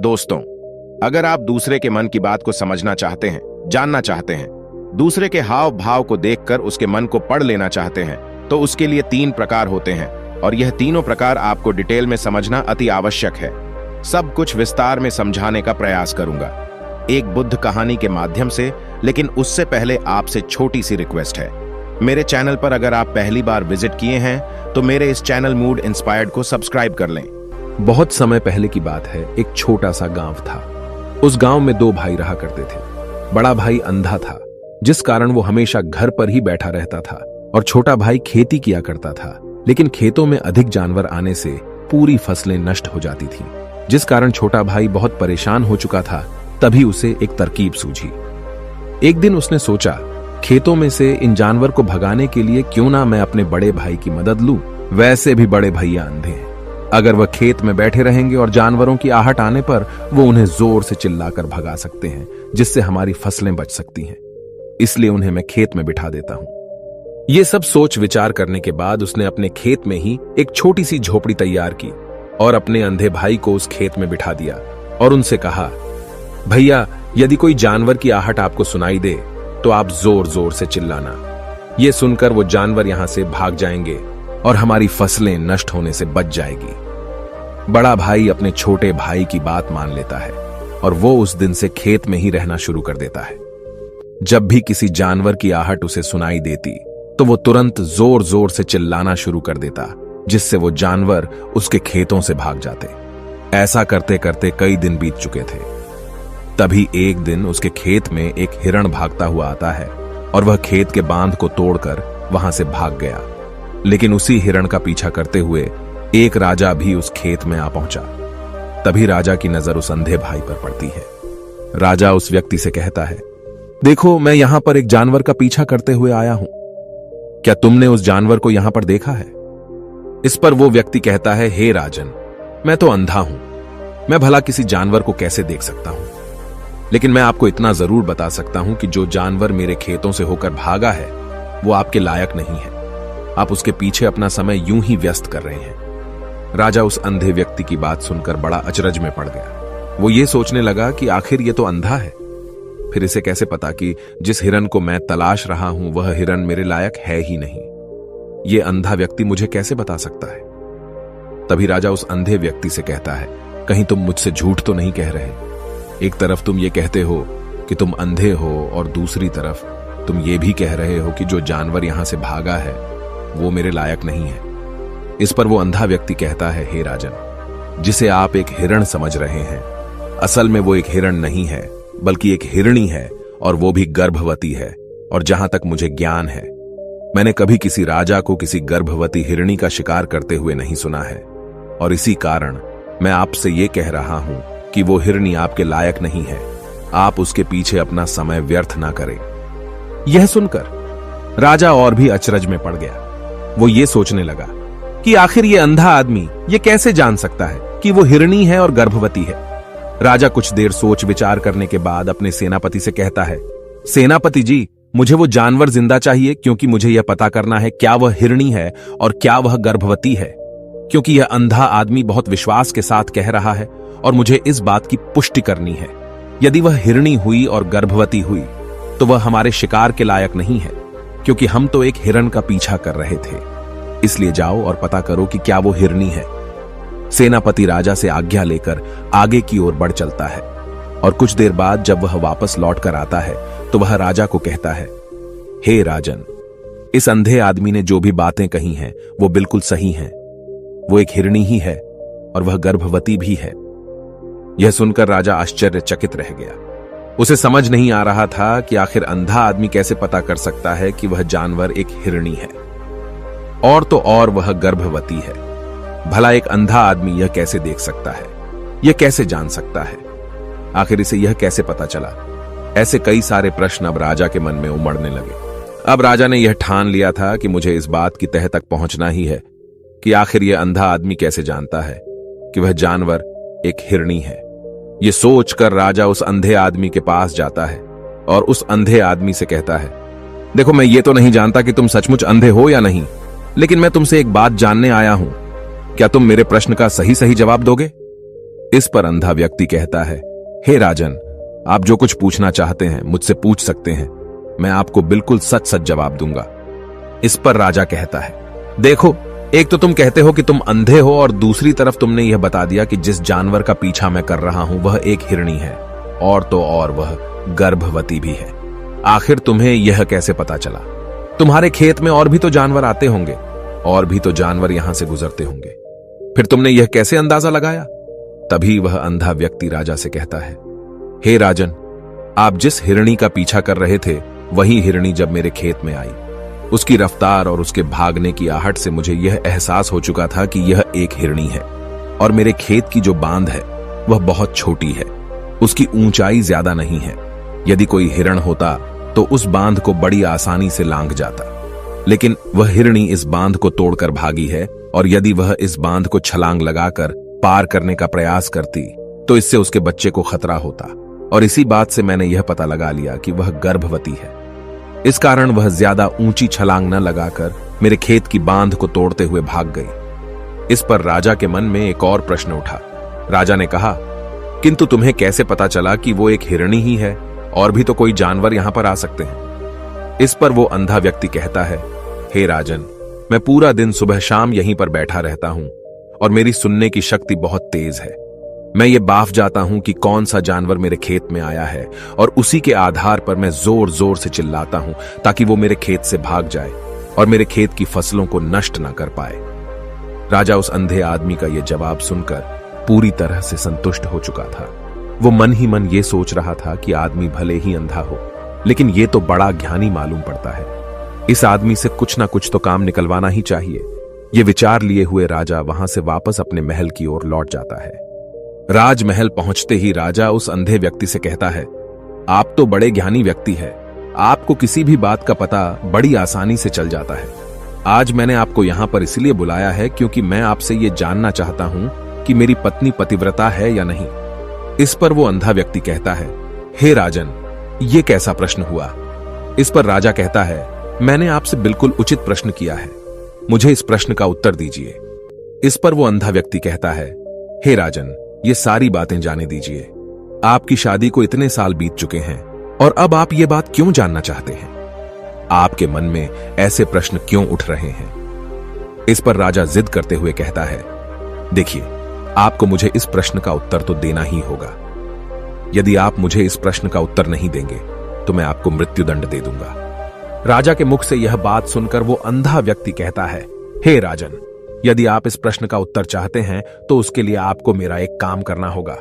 दोस्तों, अगर आप दूसरे के मन की बात को समझना चाहते हैं, जानना चाहते हैं, दूसरे के हाव भाव को देखकर उसके मन को पढ़ लेना चाहते हैं, तो उसके लिए 3 प्रकार होते हैं और यह तीनों प्रकार आपको डिटेल में समझना अति आवश्यक है। सब कुछ विस्तार में समझाने का प्रयास करूंगा, एक बुद्ध कहानी के माध्यम से। लेकिन उससे पहले आपसे छोटी सी रिक्वेस्ट है, मेरे चैनल पर अगर आप पहली बार विजिट किए हैं तो मेरे इस चैनल मूड इंस्पायर्ड को सब्सक्राइब कर लें। बहुत समय पहले की बात है, एक छोटा सा गांव था। उस गांव में 2 भाई रहा करते थे। बड़ा भाई अंधा था, जिस कारण वो हमेशा घर पर ही बैठा रहता था, और छोटा भाई खेती किया करता था। लेकिन खेतों में अधिक जानवर आने से पूरी फसलें नष्ट हो जाती थीं, जिस कारण छोटा भाई बहुत परेशान हो चुका था। तभी उसे एक तरकीब सूझी। एक दिन उसने सोचा, खेतों में से इन जानवर को भगाने के लिए क्यों ना मैं अपने बड़े भाई की मदद लूं। वैसे भी बड़े भैया अंधे हैं, अगर वह खेत में बैठे रहेंगे और जानवरों की आहट आने पर वो उन्हें जोर से चिल्लाकर भगा सकते हैं, जिससे हमारी फसलें बच सकती हैं। इसलिए उन्हें मैं खेत में बिठा देता हूं। ये सब सोच विचार करने के बाद उसने अपने खेत में ही एक छोटी सी झोपड़ी तैयार की और अपने अंधे भाई को उस खेत में बिठा दिया और उनसे कहा, भैया, यदि कोई जानवर की आहट आपको सुनाई दे तो आप जोर जोर से चिल्लाना। ये सुनकर वो जानवर यहां से भाग जाएंगे और हमारी फसलें नष्ट होने से बच जाएगी। बड़ा भाई अपने छोटे भाई की बात मान लेता है और वो उस दिन से खेत में ही रहना शुरू कर देता है। जब भी किसी जानवर की आहट उसे सुनाई देती तो वो तुरंत जोर जोर से चिल्लाना शुरू कर देता, जिससे वो जानवर उसके खेतों से भाग जाते। ऐसा करते करते कई दिन बीत चुके थे। तभी एक दिन उसके खेत में एक हिरण भागता हुआ आता है और वह खेत के बांध को तोड़कर वहां से भाग गया। लेकिन उसी हिरण का पीछा करते हुए एक राजा भी उस खेत में आ पहुंचा। तभी राजा की नजर उस अंधे भाई पर पड़ती है। राजा उस व्यक्ति से कहता है, देखो, मैं यहां पर एक जानवर का पीछा करते हुए आया हूं। क्या तुमने उस जानवर को यहां पर देखा है? इस पर वो व्यक्ति कहता है, हे राजन, मैं तो अंधा हूं, मैं भला किसी जानवर को कैसे देख सकता हूं। लेकिन मैं आपको इतना जरूर बता सकता हूं कि जो जानवर मेरे खेतों से होकर भागा है वो आपके लायक नहीं है। आप उसके पीछे अपना समय यूं ही व्यस्त कर रहे हैं। राजा उस अंधे व्यक्ति की बात सुनकर बड़ा अचरज में पड़ गया। वो ये सोचने लगा कि आखिर ये तो अंधा है, फिर इसे कैसे पता कि जिस हिरन को मैं तलाश रहा हूं वह हिरन मेरे लायक है ही नहीं। ये अंधा व्यक्ति मुझे कैसे बता सकता है? तभी राजा उस अंधे व्यक्ति से कहता है, कहीं तुम मुझसे झूठ तो नहीं कह रहे? एक तरफ तुम ये कहते हो कि तुम अंधे हो और दूसरी तरफ तुम ये भी कह रहे हो कि जो जानवर यहां से भागा है वो मेरे लायक नहीं है। इस पर वो अंधा व्यक्ति कहता है, हे राजन, जिसे आप एक हिरण समझ रहे हैं, असल में वो एक हिरण नहीं है, बल्कि एक हिरणी है, और वो भी गर्भवती है। और जहां तक मुझे ज्ञान है, मैंने कभी किसी राजा को किसी गर्भवती हिरणी का शिकार करते हुए नहीं सुना है। और इसी कारण मैं आपसे ये कह रहा हूं कि वो हिरणी आपके लायक नहीं है। आप उसके पीछे अपना समय व्यर्थ ना करें। यह सुनकर राजा और भी अचरज में पड़ गया। वो ये सोचने लगा कि आखिर ये अंधा आदमी ये कैसे जान सकता है कि वो हिरणी है और गर्भवती है। राजा कुछ देर सोच विचार करने के बाद अपने सेनापति से कहता है, सेनापति जी, मुझे वो जानवर जिंदा चाहिए, क्योंकि मुझे यह पता करना है क्या वह हिरणी है और क्या वह गर्भवती है। क्योंकि यह अंधा आदमी बहुत विश्वास के साथ कह रहा है और मुझे इस बात की पुष्टि करनी है। यदि वह हिरणी हुई और गर्भवती हुई तो वह हमारे शिकार के लायक नहीं है, क्योंकि हम तो एक हिरण का पीछा कर रहे थे। इसलिए जाओ और पता करो कि क्या वो हिरणी है। सेनापति राजा से आज्ञा लेकर आगे की ओर बढ़ चलता है और कुछ देर बाद जब वह वापस लौट कर आता है तो वह राजा को कहता है, हे राजन, इस अंधे आदमी ने जो भी बातें कही हैं वो बिल्कुल सही हैं। वो एक हिरणी ही है और वह गर्भवती भी है। यह सुनकर राजा आश्चर्यचकित रह गया। उसे समझ नहीं आ रहा था कि आखिर अंधा आदमी कैसे पता कर सकता है कि वह जानवर एक हिरणी है, और तो और वह गर्भवती है। भला एक अंधा आदमी यह कैसे देख सकता है? यह कैसे जान सकता है? आखिर इसे यह कैसे पता चला? ऐसे कई सारे प्रश्न अब राजा के मन में उमड़ने लगे। अब राजा ने यह ठान लिया था कि मुझे इस बात की तह तक पहुंचना ही है कि आखिर यह अंधा आदमी कैसे जानता है कि वह जानवर एक हिरणी है। यह सोचकर राजा उस अंधे आदमी के पास जाता है और उस अंधे आदमी से कहता है, देखो, मैं ये तो नहीं जानता कि तुम सचमुच अंधे हो या नहीं, लेकिन मैं तुमसे एक बात जानने आया हूं। क्या तुम मेरे प्रश्न का सही सही जवाब दोगे? इस पर अंधा व्यक्ति कहता है, हे राजन, आप जो कुछ पूछना चाहते हैं मुझसे पूछ सकते हैं, मैं आपको बिल्कुल सच सच जवाब दूंगा। इस पर राजा कहता है, देखो, एक तो तुम कहते हो कि तुम अंधे हो और दूसरी तरफ तुमने यह बता दिया कि जिस जानवर का पीछा मैं कर रहा हूं वह एक हिरणी है, और तो और वह गर्भवती भी है। आखिर तुम्हें यह कैसे पता चला? तुम्हारे खेत में और भी तो जानवर आते होंगे, और भी तो जानवर यहां से गुजरते होंगे, फिर तुमने यह कैसे अंदाजा लगाया? तभी वह अंधा व्यक्ति राजा से कहता है, हे राजन, आप जिस हिरणी का पीछा कर रहे थे वही हिरणी जब मेरे खेत में आई, उसकी रफ्तार और उसके भागने की आहट से मुझे यह एहसास हो चुका था कि यह एक हिरणी है, और मेरे खेत की जो बांध है वह बहुत छोटी है, उसकी ऊंचाई ज्यादा नहीं है। यदि कोई हिरण होता तो उस बांध को बड़ी आसानी से लांघ जाता, लेकिन वह हिरणी इस बांध को तोड़कर भागी है, और यदि वह इस बांध को छलांग लगाकर पार करने का प्रयास करती तो इससे उसके बच्चे को खतरा होता, और इसी बात से मैंने यह पता लगा लिया कि वह गर्भवती है। इस कारण वह ज्यादा ऊंची छलांग न लगाकर मेरे खेत की बांध को तोड़ते हुए भाग गई। इस पर राजा के मन में एक और प्रश्न उठा। राजा ने कहा, किंतु तुम्हें कैसे पता चला कि वो एक हिरणी ही है, और भी तो कोई जानवर यहां पर आ सकते हैं? इस पर वो अंधा व्यक्ति कहता है, हे राजन, मैं पूरा दिन सुबह शाम यहीं पर बैठा रहता हूं, और मेरी सुनने की शक्ति बहुत तेज है। मैं ये बाफ जाता हूं कि कौन सा जानवर मेरे खेत में आया है, और उसी के आधार पर मैं जोर जोर से चिल्लाता हूं ताकि वो मेरे खेत से भाग जाए और मेरे खेत की फसलों को नष्ट न कर पाए। राजा उस अंधे आदमी का यह जवाब सुनकर पूरी तरह से संतुष्ट हो चुका था। वो मन ही मन ये सोच रहा था कि आदमी भले ही अंधा हो, लेकिन ये तो बड़ा ज्ञानी मालूम पड़ता है। इस आदमी से कुछ ना कुछ तो काम निकलवाना ही चाहिए। ये विचार लिए हुए राजा वहां से वापस अपने महल की ओर लौट जाता है। राजमहल पहुंचते ही राजा उस अंधे व्यक्ति से कहता है, आप तो बड़े ज्ञानी व्यक्ति है, आपको किसी भी बात का पता बड़ी आसानी से चल जाता है। आज मैंने आपको यहां पर इसलिए बुलाया है क्योंकि मैं आपसे ये जानना चाहता हूं कि मेरी पत्नी पतिव्रता है या नहीं। इस पर वो अंधा व्यक्ति कहता है, हे राजन, ये कैसा प्रश्न हुआ? इस पर राजा कहता है, मैंने आपसे बिल्कुल उचित प्रश्न किया है, मुझे इस प्रश्न का उत्तर दीजिए। इस पर वो अंधा व्यक्ति कहता है, हे राजन, ये सारी बातें जाने दीजिए। आपकी शादी को इतने साल बीत चुके हैं, और अब आप ये बात क्यों जानना चाहते हैं? आपके मन में ऐसे प्रश्न क्यों उठ रहे हैं? इस पर राजा जिद करते हुए कहता है, देखिए, आपको मुझे इस प्रश्न का उत्तर तो देना ही होगा। यदि आप मुझे इस प्रश्न का उत्तर नहीं देंगे तो मैं आपको मृत्युदंड दे दूंगा। राजा के मुख से यह बात सुनकर वो अंधा व्यक्ति कहता है, हे राजन, यदि आप इस प्रश्न का उत्तर चाहते हैं तो उसके लिए आपको मेरा एक काम करना होगा।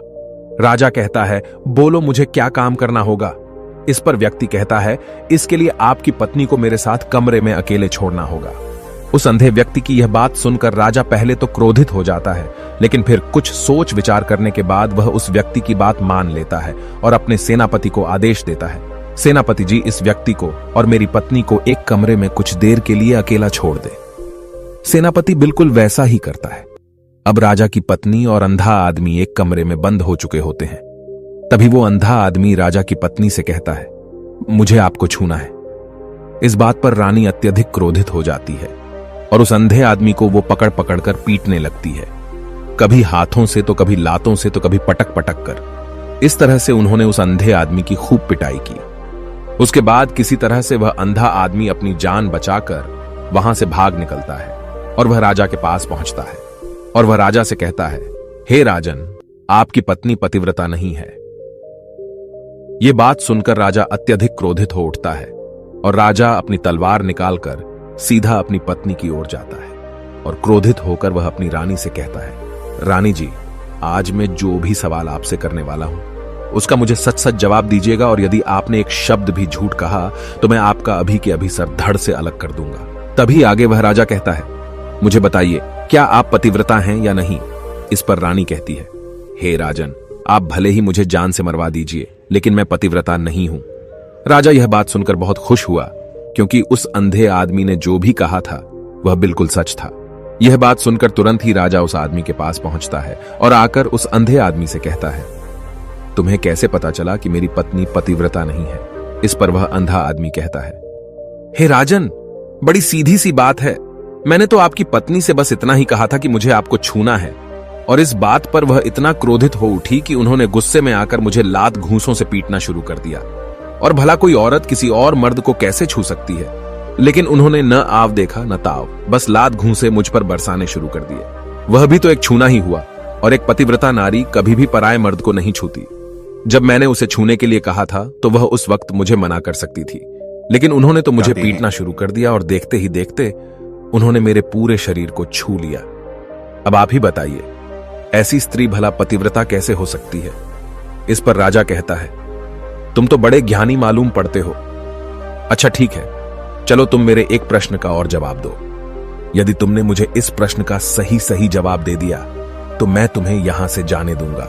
राजा कहता है, बोलो, मुझे क्या काम करना होगा? इस पर व्यक्ति कहता है, इसके लिए आपकी पत्नी को मेरे साथ कमरे में अकेले छोड़ना होगा। उस अंधे व्यक्ति की यह बात सुनकर राजा पहले तो क्रोधित हो जाता है, लेकिन फिर कुछ सोच विचार करने के बाद वह उस व्यक्ति की बात मान लेता है और अपने सेनापति को आदेश देता है, सेनापति जी, इस व्यक्ति को और मेरी पत्नी को एक कमरे में कुछ देर के लिए अकेला छोड़ दे। सेनापति बिल्कुल वैसा ही करता है। अब राजा की पत्नी और अंधा आदमी एक कमरे में बंद हो चुके होते हैं। तभी वो अंधा आदमी राजा की पत्नी से कहता है, मुझे आपको छूना है। इस बात पर रानी अत्यधिक क्रोधित हो जाती है और उस अंधे आदमी को वो पकड़ पकड़ कर पीटने लगती है, कभी हाथों से तो कभी लातों से तो कभी पटक पटक कर। इस तरह से उन्होंने उस अंधे आदमी की खूब पिटाई की। उसके बाद किसी तरह से वह अंधा आदमी अपनी जान बचाकर वहां से भाग निकलता है और वह राजा के पास पहुंचता है और वह राजा से कहता है, हे राजन, आपकी पत्नी पतिव्रता नहीं है। यह बात सुनकर राजा अत्यधिक क्रोधित हो उठता है और राजा अपनी तलवार निकालकर सीधा अपनी पत्नी की ओर जाता है और क्रोधित होकर वह अपनी रानी से कहता है, रानी जी, आज मैं जो भी सवाल आपसे करने वाला हूं उसका मुझे सच सच जवाब दीजिएगा, और यदि आपने एक शब्द भी झूठ कहा तो मैं आपका अभी के अभी सर धड़ से अलग कर दूंगा। तभी आगे वह राजा कहता है, मुझे बताइए, क्या आप पतिव्रता हैं या नहीं? इस पर रानी कहती है, हे राजन, आप भले ही मुझे जान से मरवा दीजिए, लेकिन मैं पतिव्रता नहीं हूं। राजा यह बात सुनकर बहुत खुश हुआ, क्योंकि उस अंधे आदमी ने जो भी कहा था वह बिल्कुल सच था। यह बात सुनकर तुरंत ही राजा उस आदमी के पास पहुंचता है और आकर उस अंधे आदमी से कहता है, तुम्हें कैसे पता चला कि मेरी पत्नी पतिव्रता नहीं है? इस पर वह अंधा आदमी कहता है, हे राजन, बड़ी सीधी सी बात है। मैंने तो आपकी पत्नी से बस इतना ही कहा था कि मुझे आपको छूना है, और इस बात पर वह इतना क्रोधित हो उठी कि उन्होंने गुस्से में आकर मुझे लात घूंसों से पीटना शुरू कर दिया। और भला कोई औरत किसी और मर्द को कैसे छू सकती है, लेकिन उन्होंने न आव देखा न ताव, बस लात घूंसे मुझ पर बरसाने शुरू कर दिए। वह भी तो एक छूना ही हुआ, और एक पतिव्रता नारी कभी भी पराये मर्द को नहीं छूती। जब मैंने उसे छूने के लिए कहा था तो वह उस वक्त मुझे मना कर सकती थी, लेकिन उन्होंने तो मुझे पीटना शुरू कर दिया और देखते ही देखते उन्होंने मेरे पूरे शरीर को छू लिया। अब आप ही बताइए, ऐसी स्त्री भला पतिव्रता कैसे हो सकती है? इस पर राजा कहता है, तुम तो बड़े ज्ञानी मालूम पड़ते हो। अच्छा ठीक है, चलो तुम मेरे एक प्रश्न का और जवाब दो। यदि तुमने मुझे इस प्रश्न का सही सही जवाब दे दिया तो मैं तुम्हें यहां से जाने दूंगा।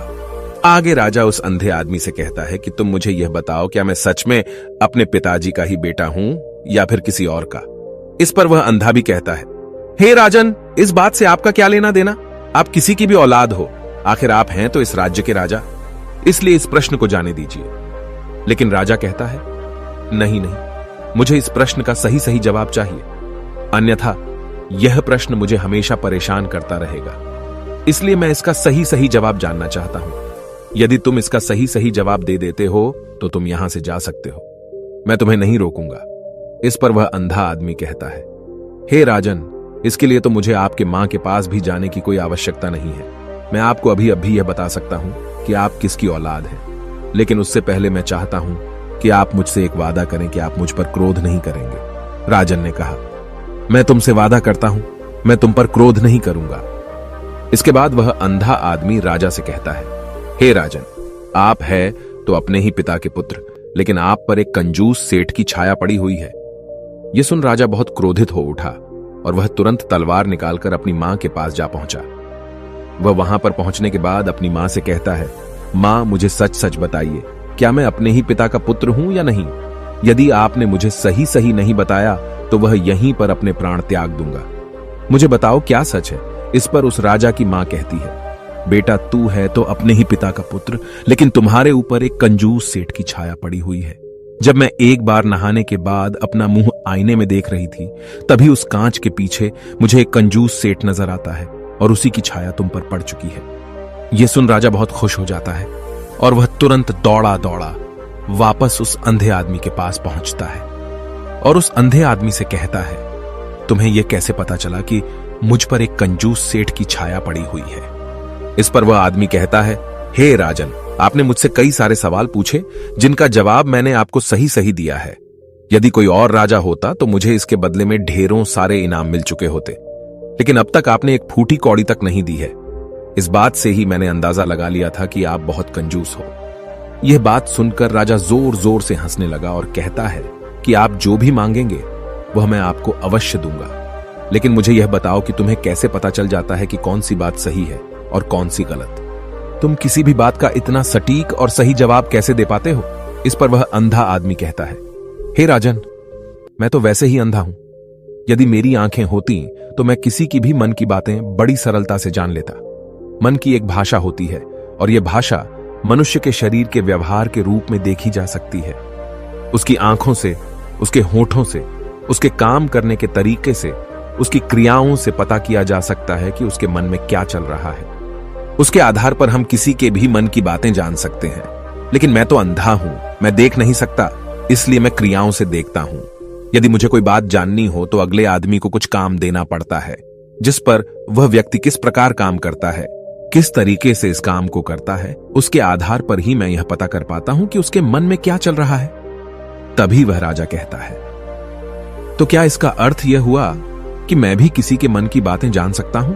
आगे राजा उस अंधे आदमी से कहता है कि तुम मुझे यह बताओ, क्या मैं सच में अपने पिताजी का ही बेटा हूं या फिर किसी और का? इस पर वह अंधा भी कहता है, हे राजन, इस बात से आपका क्या लेना देना? आप किसी की भी औलाद हो, आखिर आप हैं तो इस राज्य के राजा, इसलिए इस प्रश्न को जाने दीजिए। लेकिन राजा कहता है, नहीं नहीं, मुझे इस प्रश्न का सही सही जवाब चाहिए, अन्यथा यह प्रश्न मुझे हमेशा परेशान करता रहेगा। इसलिए मैं इसका सही सही जवाब जानना चाहता हूं। यदि तुम इसका सही सही जवाब दे देते हो तो तुम यहां से जा सकते हो, मैं तुम्हें नहीं रोकूंगा। इस पर वह अंधा आदमी कहता है, हे राजन, इसके लिए तो मुझे आपके मां के पास भी जाने की कोई आवश्यकता नहीं है। मैं आपको अभी अभी यह बता सकता हूं कि आप किसकी औलाद हैं, लेकिन उससे पहले मैं चाहता हूं कि आप मुझसे एक वादा करें कि आप मुझ पर क्रोध नहीं करेंगे। राजन ने कहा, मैं तुमसे वादा करता हूं, मैं तुम पर क्रोध नहीं करूंगा। इसके बाद वह अंधा आदमी राजा से कहता है, हे राजन, आप है तो अपने ही पिता के पुत्र, लेकिन आप पर एक कंजूस सेठ की छाया पड़ी हुई है। यह सुन राजा बहुत क्रोधित हो उठा और वह तुरंत तलवार निकालकर अपनी मां के पास जा पहुंचा। वह वहां पर पहुंचने के बाद अपनी मां से कहता है, मां, मुझे सच सच बताइए, क्या मैं अपने ही पिता का पुत्र हूं या नहीं? यदि आपने मुझे सही सही नहीं बताया तो वह यहीं पर अपने प्राण त्याग दूंगा। मुझे बताओ क्या सच है? इस पर उस राजा की मां कहती है, बेटा, तू है तो अपने ही पिता का पुत्र, लेकिन तुम्हारे ऊपर एक कंजूस सेठ की छाया पड़ी हुई है। जब मैं एक बार नहाने के बाद अपना मुंह आईने में देख रही थी, तभी उस कांच के पीछे मुझे एक कंजूस सेठ नजर आता है और उसी की छाया तुम पर पड़ चुकी है। यह सुन राजा बहुत खुश हो जाता है और वह तुरंत दौड़ा दौड़ा वापस उस अंधे आदमी के पास पहुंचता है और उस अंधे आदमी से कहता है, तुम्हें यह कैसे पता चला कि मुझ पर एक कंजूस सेठ की छाया पड़ी हुई है? इस पर वह आदमी कहता है, हे राजन, आपने मुझसे कई सारे सवाल पूछे जिनका जवाब मैंने आपको सही सही दिया है। यदि कोई और राजा होता तो मुझे इसके बदले में ढेरों सारे इनाम मिल चुके होते, लेकिन अब तक आपने एक फूटी कौड़ी तक नहीं दी है। इस बात से ही मैंने अंदाजा लगा लिया था कि आप बहुत कंजूस हो। यह बात सुनकर राजा जोर जोर से हंसने लगा और कहता है कि आप जो भी मांगेंगे वह मैं आपको अवश्य दूंगा, लेकिन मुझे यह बताओ कि तुम्हें कैसे पता चल जाता है कि कौन सी बात सही है और कौन सी गलत? तुम किसी भी बात का इतना सटीक और सही जवाब कैसे दे पाते हो? इस पर वह अंधा आदमी कहता है, हे राजन, मैं तो वैसे ही अंधा हूं। यदि मेरी आंखें होती तो मैं किसी की भी मन की बातें बड़ी सरलता से जान लेता। मन की एक भाषा होती है और यह भाषा मनुष्य के शरीर के व्यवहार के रूप में देखी जा सकती है। उसकी आंखों से, उसके होठों से, उसके काम करने के तरीके से, उसकी क्रियाओं से पता किया जा सकता है कि उसके मन में क्या चल रहा है। उसके आधार पर हम किसी के भी मन की बातें जान सकते हैं, लेकिन मैं तो अंधा हूं, मैं देख नहीं सकता, इसलिए मैं क्रियाओं से देखता हूं। यदि मुझे कोई बात जाननी हो तो अगले आदमी को कुछ काम देना पड़ता है, जिस पर वह व्यक्ति किस प्रकार काम करता है, किस तरीके से इस काम को करता है, उसके आधार पर ही मैं यह पता कर पाता हूं कि उसके मन में क्या चल रहा है। तभी वह राजा कहता है, तो क्या इसका अर्थ यह हुआ कि मैं भी किसी के मन की बातें जान सकता हूं?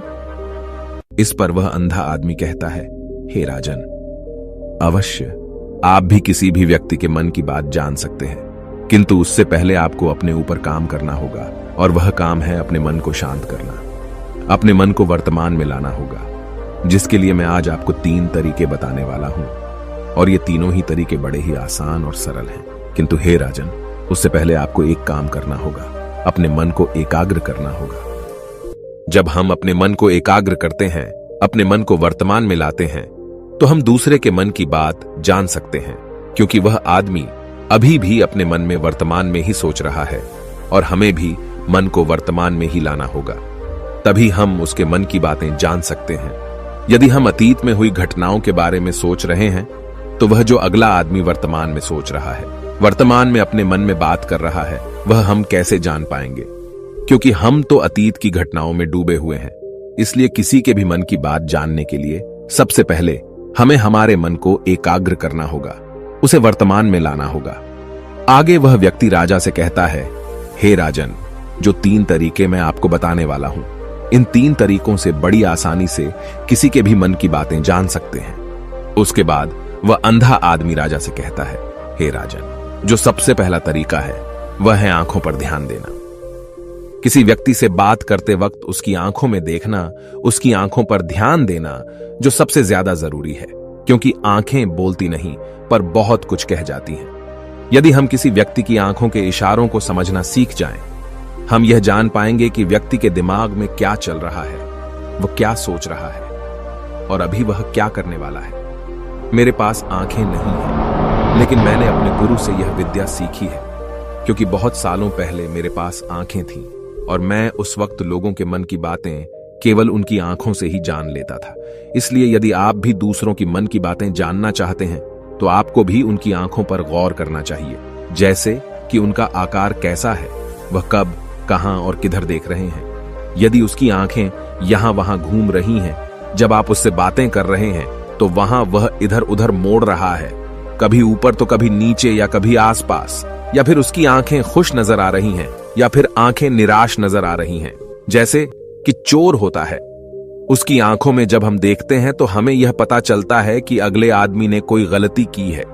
इस पर वह अंधा आदमी कहता है, हे राजन, अवश्य आप भी किसी भी व्यक्ति के मन की बात जान सकते हैं, किंतु उससे पहले आपको अपने ऊपर काम करना होगा, और वह काम है अपने मन को शांत करना, अपने मन को वर्तमान में लाना होगा, जिसके लिए मैं आज आपको 3 तरीके बताने वाला हूं। और ये तीनों ही तरीके बड़े ही आसान और सरल हैं, किंतु हे राजन, उससे पहले आपको एक काम करना होगा, अपने मन को एकाग्र करना होगा। जब हम अपने मन को एकाग्र करते हैं, अपने मन को वर्तमान में लाते हैं, तो हम दूसरे के मन की बात जान सकते हैं, क्योंकि वह आदमी अभी भी अपने मन में वर्तमान में ही सोच रहा है, और हमें भी मन को वर्तमान में ही लाना होगा, तभी हम उसके मन की बातें जान सकते हैं। यदि हम अतीत में हुई घटनाओं के बारे में सोच रहे हैं तो वह जो अगला आदमी वर्तमान में सोच रहा है, वर्तमान में अपने मन में बात कर रहा है, वह हम कैसे जान पाएंगे? क्योंकि हम तो अतीत की घटनाओं में डूबे हुए हैं। इसलिए किसी के भी मन की बात जानने के लिए सबसे पहले हमें हमारे मन को एकाग्र करना होगा, उसे वर्तमान में लाना होगा। आगे वह व्यक्ति राजा से कहता है, हे राजन, जो 3 तरीके मैं आपको बताने वाला हूं, इन 3 तरीकों से बड़ी आसानी से किसी के भी मन की बातें जान सकते हैं। उसके बाद वह अंधा आदमी राजा से कहता है, हे राजन, जो सबसे पहला तरीका है वह है आंखों पर ध्यान देना। किसी व्यक्ति से बात करते वक्त उसकी आंखों में देखना, उसकी आंखों पर ध्यान देना जो सबसे ज्यादा जरूरी है, क्योंकि आंखें बोलती नहीं पर बहुत कुछ कह जाती हैं। यदि हम किसी व्यक्ति की आंखों के इशारों को समझना सीख जाएं, हम यह जान पाएंगे कि व्यक्ति के दिमाग में क्या चल रहा है, वह क्या सोच रहा है और अभी वह क्या करने वाला है। मेरे पास आंखें नहीं हैं, लेकिन मैंने अपने गुरु से यह विद्या सीखी है, क्योंकि बहुत सालों पहले मेरे पास आंखें थीं और मैं उस वक्त लोगों के मन की बातें केवल उनकी आंखों से ही जान लेता था। इसलिए यदि आप भी दूसरों की मन की बातें जानना चाहते हैं तो आपको भी उनकी आंखों पर गौर करना चाहिए, जैसे कि उनका आकार कैसा है, वह कब, कहां और किधर देख रहे हैं। यदि उसकी आंखें यहां वहां घूम रही हैं, जब आप उससे बातें कर रहे हैं तो वहां वह इधर उधर मोड़ रहा है, कभी ऊपर तो कभी नीचे या कभी आसपास, या फिर उसकी आंखें खुश नजर आ रही हैं या फिर आंखें निराश नजर आ रही हैं, जैसे कि चोर होता है। उसकी आंखों में जब हम देखते हैं तो हमें यह पता चलता है कि अगले आदमी ने कोई गलती की है।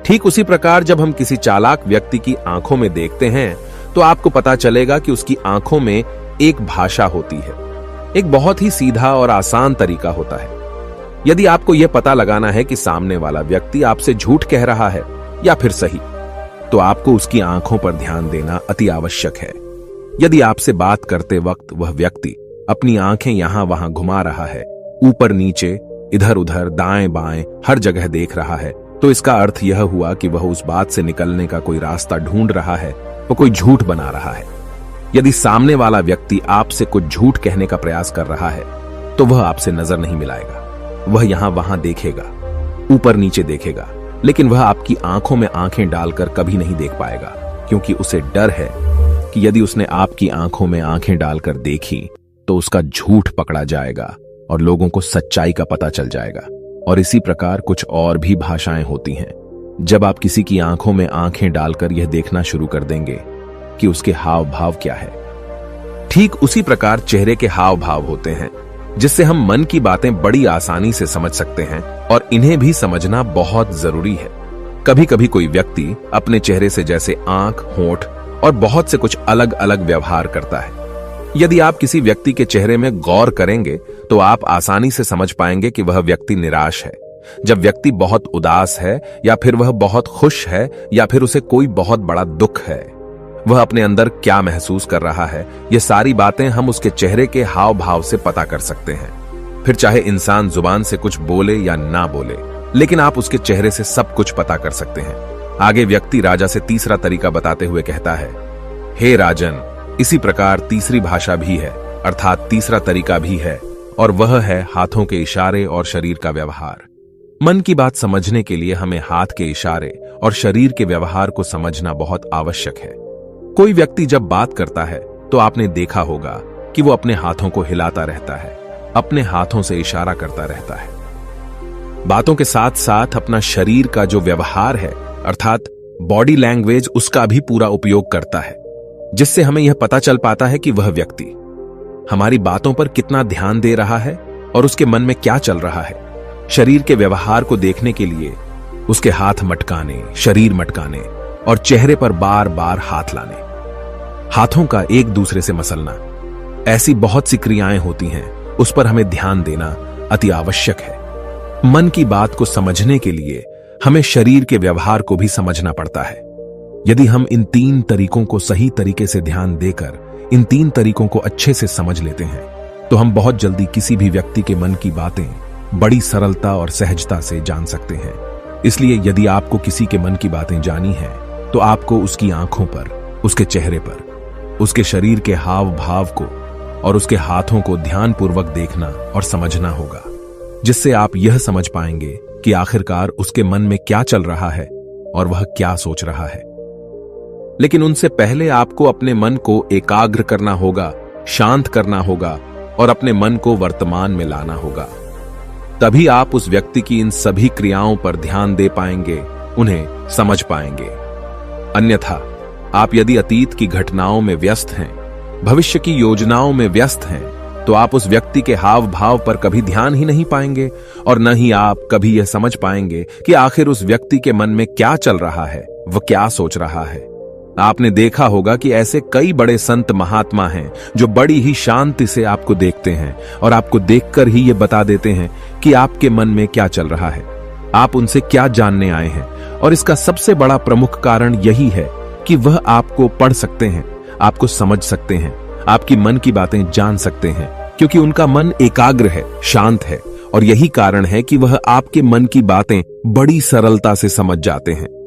ठीक उसी प्रकार जब हम किसी चालाक व्यक्ति की आंखों में देखते हैं तो आपको पता चलेगा कि उसकी आंखों में एक भाषा होती है। एक बहुत ही सीधा और आसान तरीका होता है। यदि आपको यह पता लगाना है कि सामने वाला व्यक्ति आपसे झूठ कह रहा है या फिर सही, तो आपको उसकी आंखों पर ध्यान देना अति आवश्यक है। यदि आपसे बात करते वक्त वह व्यक्ति अपनी आंखें यहां वहां घुमा रहा है, ऊपर नीचे, इधर उधर, दाएं बाएं, हर जगह देख रहा है, तो इसका अर्थ यह हुआ कि वह उस बात से निकलने का कोई रास्ता ढूंढ रहा है, वो कोई झूठ बना रहा है। यदि सामने वाला व्यक्ति आपसे कुछ झूठ कहने का प्रयास कर रहा है तो वह आपसे नजर नहीं मिलाएगा। वह यहां वहां देखेगा, ऊपर नीचे देखेगा, लेकिन वह आपकी आंखों में आंखें डालकर कभी नहीं देख पाएगा, क्योंकि उसे डर है कि यदि उसने आपकी आंखों में आंखें डालकर देखी तो उसका झूठ पकड़ा जाएगा और लोगों को सच्चाई का पता चल जाएगा। और इसी प्रकार कुछ और भी भाषाएं होती हैं। जब आप किसी की आंखों में आंखें डालकर यह देखना शुरू कर देंगे कि उसके हाव भाव क्या है, ठीक उसी प्रकार चेहरे के हाव भाव होते हैं, जिससे हम मन की बातें बड़ी आसानी से समझ सकते हैं और इन्हें भी समझना बहुत जरूरी है। कभी कभी कोई व्यक्ति अपने चेहरे से जैसे आंख, होंठ और बहुत से कुछ अलग अलग व्यवहार करता है। यदि आप किसी व्यक्ति के चेहरे में गौर करेंगे तो आप आसानी से समझ पाएंगे कि वह व्यक्ति निराश है, जब व्यक्ति बहुत उदास है, या फिर वह बहुत खुश है, या फिर उसे कोई बहुत बड़ा दुख है। वह अपने अंदर क्या महसूस कर रहा है, ये सारी बातें हम उसके चेहरे के हाव भाव से पता कर सकते हैं। फिर चाहे इंसान जुबान से कुछ बोले या ना बोले, लेकिन आप उसके चेहरे से सब कुछ पता कर सकते हैं। आगे व्यक्ति राजा से तीसरा तरीका बताते हुए कहता है, हे राजन, इसी प्रकार तीसरी भाषा भी है, अर्थात तीसरा तरीका भी है, और वह है हाथों के इशारे और शरीर का व्यवहार। मन की बात समझने के लिए हमें हाथ के इशारे और शरीर के व्यवहार को समझना बहुत आवश्यक है। कोई व्यक्ति जब बात करता है तो आपने देखा होगा कि वो अपने हाथों को हिलाता रहता है, अपने हाथों से इशारा करता रहता है। बातों के साथ साथ अपना शरीर का जो व्यवहार है, अर्थात बॉडी लैंग्वेज, उसका भी पूरा उपयोग करता है, जिससे हमें यह पता चल पाता है कि वह व्यक्ति हमारी बातों पर कितना ध्यान दे रहा है और उसके मन में क्या चल रहा है। शरीर के व्यवहार को देखने के लिए उसके हाथ मटकाने, शरीर मटकाने और चेहरे पर बार बार हाथ लाने, हाथों का एक दूसरे से मसलना, ऐसी बहुत सी क्रियाएं होती हैं, उस पर हमें ध्यान देना अति आवश्यक है। मन की बात को समझने के लिए हमें शरीर के व्यवहार को भी समझना पड़ता है। यदि हम इन 3 तरीकों को सही तरीके से ध्यान देकर इन 3 तरीकों को अच्छे से समझ लेते हैं तो हम बहुत जल्दी किसी भी व्यक्ति के मन की बातें बड़ी सरलता और सहजता से जान सकते हैं। इसलिए यदि आपको किसी के मन की बातें जानी हैं तो आपको उसकी आंखों पर, उसके चेहरे पर, उसके शरीर के हाव भाव को और उसके हाथों को ध्यानपूर्वक देखना और समझना होगा, जिससे आप यह समझ पाएंगे कि आखिरकार उसके मन में क्या चल रहा है और वह क्या सोच रहा है। लेकिन उनसे पहले आपको अपने मन को एकाग्र करना होगा, शांत करना होगा और अपने मन को वर्तमान में लाना होगा। तभी आप उस व्यक्ति की इन सभी क्रियाओं पर ध्यान दे पाएंगे, उन्हें समझ पाएंगे। अन्यथा आप यदि अतीत की घटनाओं में व्यस्त हैं, भविष्य की योजनाओं में व्यस्त हैं, तो आप उस व्यक्ति के हाव भाव पर कभी ध्यान ही नहीं पाएंगे और न ही आप कभी यह समझ पाएंगे कि आखिर उस व्यक्ति के मन में क्या चल रहा है, वह क्या सोच रहा है। आपने देखा होगा कि ऐसे कई बड़े संत महात्मा हैं जो बड़ी ही शांति से आपको देखते हैं और आपको देखकर ही ये बता देते हैं कि आपके मन में क्या चल रहा है, आप उनसे क्या जानने आए हैं। और इसका सबसे बड़ा प्रमुख कारण यही है कि वह आपको पढ़ सकते हैं, आपको समझ सकते हैं, आपकी मन की बातें जान सकते हैं, क्योंकि उनका मन एकाग्र है, शांत है। और यही कारण है कि वह आपके मन की बातें बड़ी सरलता से समझ जाते हैं।